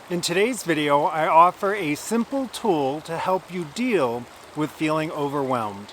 In today's video, I offer a simple tool to help you deal with feeling overwhelmed.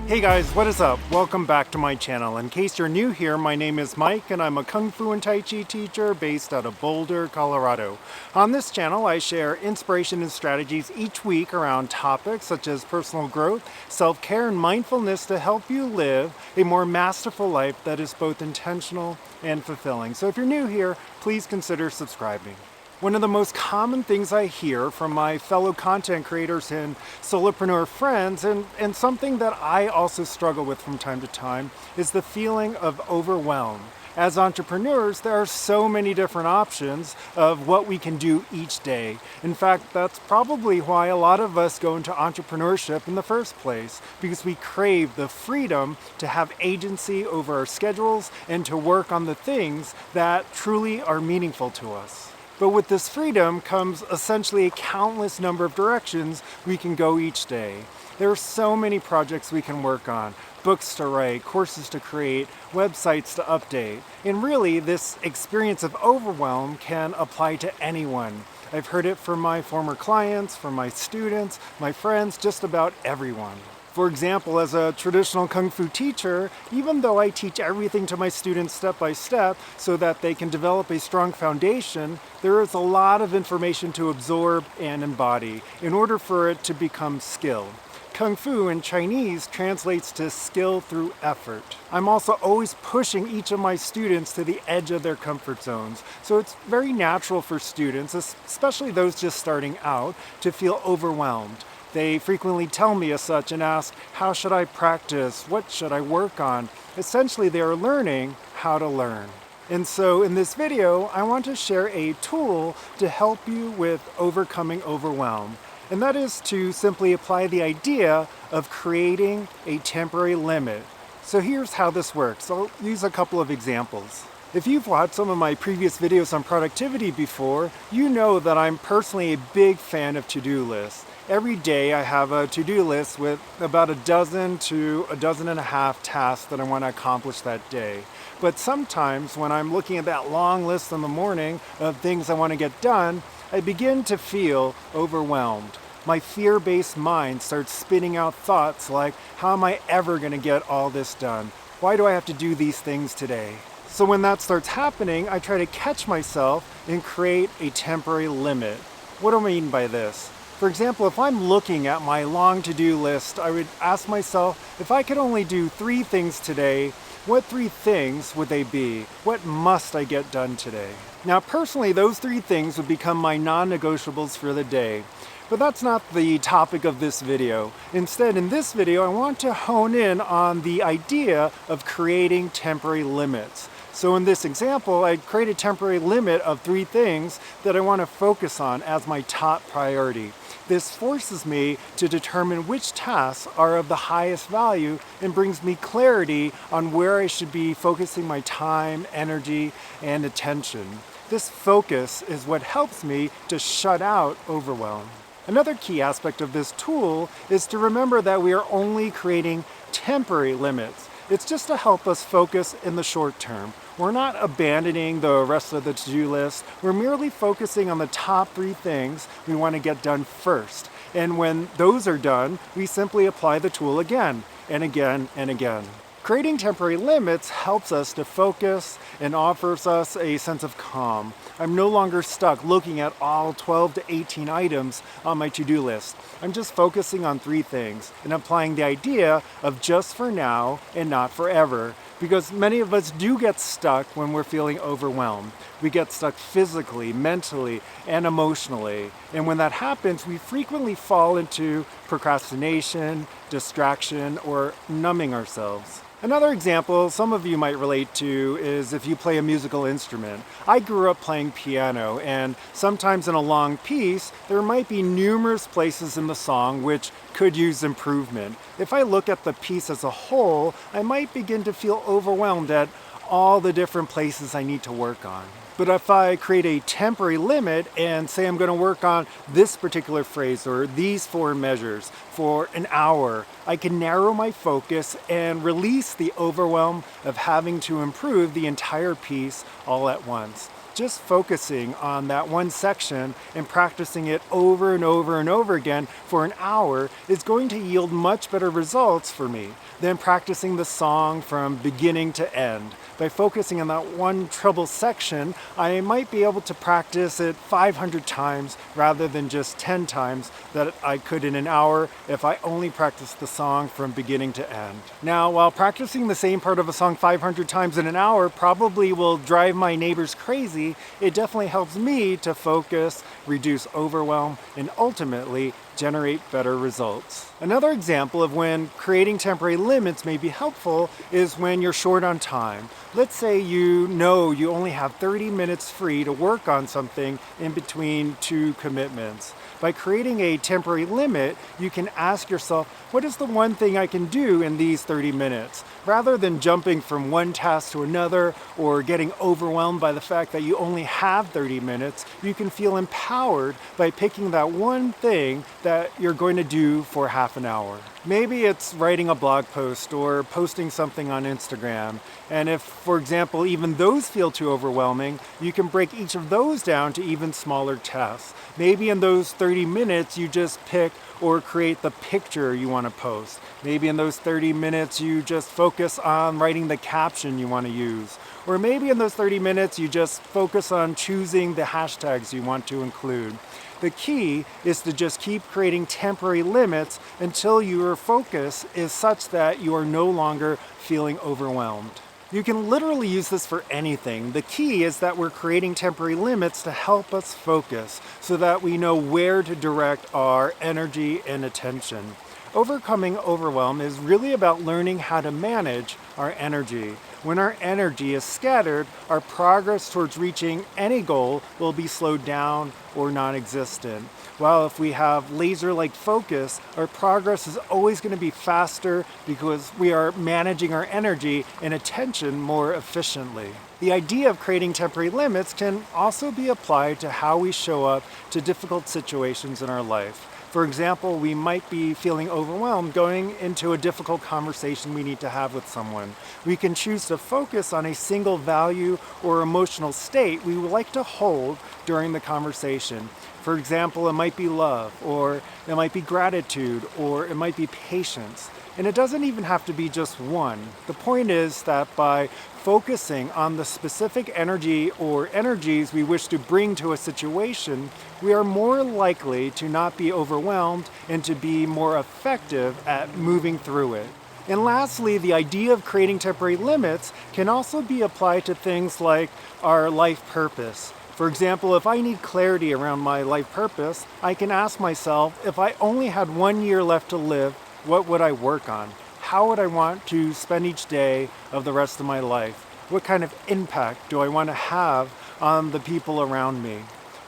Hey guys, what is up? Welcome back to my channel. In case you're new here, my name is Mike and I'm a Kung Fu and Tai Chi teacher based out of Boulder, Colorado. On this channel, I share inspiration and strategies each week around topics such as personal growth, self-care, and mindfulness to help you live a more masterful life that is both intentional and fulfilling. So if you're new here, please consider subscribing. One of the most common things I hear from my fellow content creators and solopreneur friends, and something that I also struggle with from time to time, is the feeling of overwhelm. As entrepreneurs, there are so many different options of what we can do each day. In fact, that's probably why a lot of us go into entrepreneurship in the first place, because we crave the freedom to have agency over our schedules and to work on the things that truly are meaningful to us. But with this freedom comes essentially a countless number of directions we can go each day. There are so many projects we can work on, books to write, courses to create, websites to update. And really, this experience of overwhelm can apply to anyone. I've heard it from my former clients, from my students, my friends, just about everyone. For example, as a traditional Kung Fu teacher, even though I teach everything to my students step by step so that they can develop a strong foundation, there is a lot of information to absorb and embody in order for it to become skill. Kung Fu in Chinese translates to skill through effort. I'm also always pushing each of my students to the edge of their comfort zones. So it's very natural for students, especially those just starting out, to feel overwhelmed. They frequently tell me as such and ask, how should I practice? What should I work on? Essentially, they are learning how to learn. And so in this video, I want to share a tool to help you with overcoming overwhelm. And that is to simply apply the idea of creating a temporary limit. So here's how this works. I'll use a couple of examples. If you've watched some of my previous videos on productivity before, you know that I'm personally a big fan of to-do lists. Every day I have a to-do list with about a dozen to a dozen and a half tasks that I want to accomplish that day. But sometimes when I'm looking at that long list in the morning of things I want to get done, I begin to feel overwhelmed. My fear-based mind starts spinning out thoughts like, how am I ever going to get all this done? Why do I have to do these things today? So when that starts happening, I try to catch myself and create a temporary limit. What do I mean by this? For example, if I'm looking at my long to-do list, I would ask myself, if I could only do 3 things today, what 3 things would they be? What must I get done today? Now, personally, those 3 things would become my non-negotiables for the day. But that's not the topic of this video. Instead, in this video, I want to hone in on the idea of creating temporary limits. So in this example, I'd create a temporary limit of 3 things that I want to focus on as my top priority. This forces me to determine which tasks are of the highest value and brings me clarity on where I should be focusing my time, energy, and attention. This focus is what helps me to shut out overwhelm. Another key aspect of this tool is to remember that we are only creating temporary limits. It's just to help us focus in the short term. We're not abandoning the rest of the to-do list. We're merely focusing on the top 3 things we want to get done first. And when those are done, we simply apply the tool again and again and again. Creating temporary limits helps us to focus and offers us a sense of calm. I'm no longer stuck looking at all 12 to 18 items on my to-do list. I'm just focusing on 3 things and applying the idea of just for now and not forever. Because many of us do get stuck when we're feeling overwhelmed. We get stuck physically, mentally, and emotionally. And when that happens, we frequently fall into procrastination, distraction, or numbing ourselves. Another example some of you might relate to is if you play a musical instrument. I grew up playing piano, and sometimes in a long piece, there might be numerous places in the song which could use improvement. If I look at the piece as a whole, I might begin to feel overwhelmed at all the different places I need to work on. But if I create a temporary limit and say I'm going to work on this particular phrase or these 4 measures for an hour, I can narrow my focus and release the overwhelm of having to improve the entire piece all at once. Just focusing on that one section and practicing it over and over and over again for an hour is going to yield much better results for me than practicing the song from beginning to end. By focusing on that one treble section, I might be able to practice it 500 times rather than just 10 times that I could in an hour if I only practiced the song from beginning to end. Now, while practicing the same part of a song 500 times in an hour probably will drive my neighbors crazy, it definitely helps me to focus, reduce overwhelm, and ultimately generate better results. Another example of when creating temporary limits may be helpful is when you're short on time. Let's say you know you only have 30 minutes free to work on something in between 2 commitments. By creating a temporary limit, you can ask yourself, what is the one thing I can do in these 30 minutes? Rather than jumping from one task to another or getting overwhelmed by the fact that you only have 30 minutes, you can feel empowered by picking that one thing that you're going to do for half an hour. Maybe it's writing a blog post or posting something on Instagram. And if, for example, even those feel too overwhelming, you can break each of those down to even smaller tasks. Maybe in those 30 minutes, you just pick or create the picture you want to post. Maybe in those 30 minutes, you just focus on writing the caption you want to use. Or maybe in those 30 minutes, you just focus on choosing the hashtags you want to include. The key is to just keep creating temporary limits until your focus is such that you are no longer feeling overwhelmed. You can literally use this for anything. The key is that we're creating temporary limits to help us focus so that we know where to direct our energy and attention. Overcoming overwhelm is really about learning how to manage our energy. When our energy is scattered, our progress towards reaching any goal will be slowed down or non-existent. While if we have laser-like focus, our progress is always going to be faster because we are managing our energy and attention more efficiently. The idea of creating temporary limits can also be applied to how we show up to difficult situations in our life. For example, we might be feeling overwhelmed going into a difficult conversation we need to have with someone. We can choose to focus on a single value or emotional state we would like to hold during the conversation. For example, it might be love, or it might be gratitude, or it might be patience. And it doesn't even have to be just one. The point is that by focusing on the specific energy or energies we wish to bring to a situation, we are more likely to not be overwhelmed and to be more effective at moving through it. And lastly, the idea of creating temporary limits can also be applied to things like our life purpose. For example, if I need clarity around my life purpose, I can ask myself, if I only had 1 year left to live, what would I work on? How would I want to spend each day of the rest of my life? What kind of impact do I want to have on the people around me?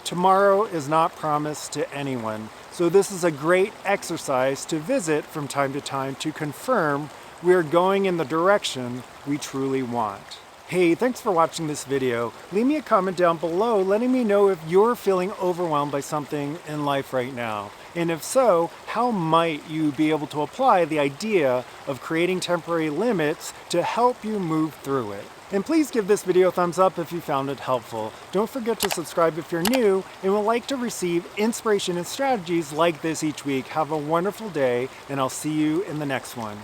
Tomorrow is not promised to anyone, so this is a great exercise to visit from time to time to confirm we're going in the direction we truly want. Hey, thanks for watching this video. Leave me a comment down below letting me know if you're feeling overwhelmed by something in life right now. And if so, how might you be able to apply the idea of creating temporary limits to help you move through it? And please give this video a thumbs up if you found it helpful. Don't forget to subscribe if you're new and would like to receive inspiration and strategies like this each week. Have a wonderful day, and I'll see you in the next one.